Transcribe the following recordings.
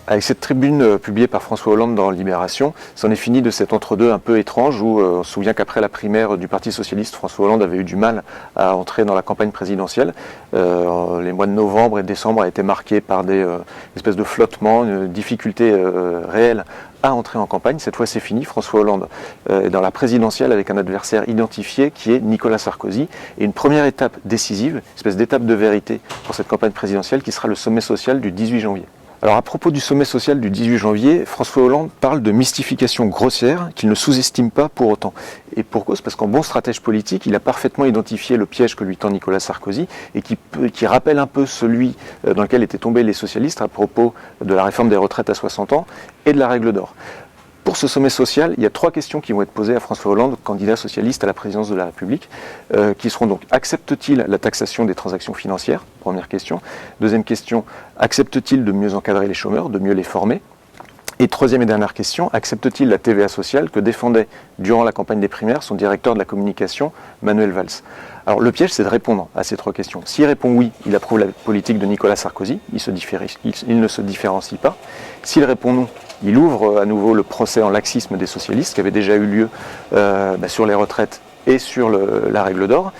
Avec cette tribune publiée par François Hollande dans Libération, c'en est fini de cet entre-deux un peu étrange où on se souvient qu'après la primaire du Parti Socialiste, François Hollande avait eu du mal à entrer dans la campagne présidentielle. Les mois de novembre et de décembre a été marqués par des espèces de flottements, une difficulté réelle à entrer en campagne. Cette fois c'est fini, François Hollande est dans la présidentielle avec un adversaire identifié qui est Nicolas Sarkozy. Et une première étape décisive, une espèce d'étape de vérité pour cette campagne présidentielle qui sera le sommet social du 18 janvier. Alors à propos du sommet social du 18 janvier, François Hollande parle de mystification grossière qu'il ne sous-estime pas pour autant. Et pour cause, parce qu'en bon stratège politique, il a parfaitement identifié le piège que lui tend Nicolas Sarkozy et qui rappelle un peu celui dans lequel étaient tombés les socialistes à propos de la réforme des retraites à 60 ans et de la règle d'or. Pour ce sommet social, il y a 3 questions qui vont être posées à François Hollande, candidat socialiste à la présidence de la République, qui seront donc: accepte-t-il la taxation des transactions financières? Première question. Deuxième question, accepte-t-il de mieux encadrer les chômeurs, de mieux les former? Et troisième et dernière question, accepte-t-il la TVA sociale que défendait durant la campagne des primaires son directeur de la communication, Manuel Valls? Alors le piège, c'est de répondre à ces 3 questions. S'il répond oui, il approuve la politique de Nicolas Sarkozy, il ne se différencie pas. S'il répond non, il ouvre à nouveau le procès en laxisme des socialistes qui avait déjà eu lieu sur les retraites et sur la règle d'or.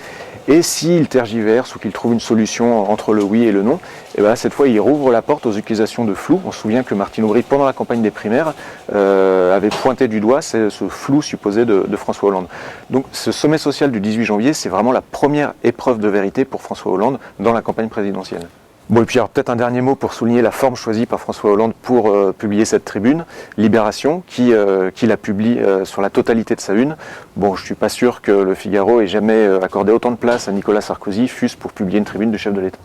Et s'il tergiverse ou qu'il trouve une solution entre le oui et le non, et cette fois il rouvre la porte aux accusations de flou. On se souvient que Martine Aubry, pendant la campagne des primaires, avait pointé du doigt ce flou supposé de François Hollande. Donc ce sommet social du 18 janvier, c'est vraiment la première épreuve de vérité pour François Hollande dans la campagne présidentielle. Bon, et puis alors peut-être un dernier mot pour souligner la forme choisie par François Hollande pour publier cette tribune, Libération, qui la publie sur la totalité de sa une. Bon, je suis pas sûr que le Figaro ait jamais accordé autant de place à Nicolas Sarkozy, fût-ce pour publier une tribune du chef de l'État.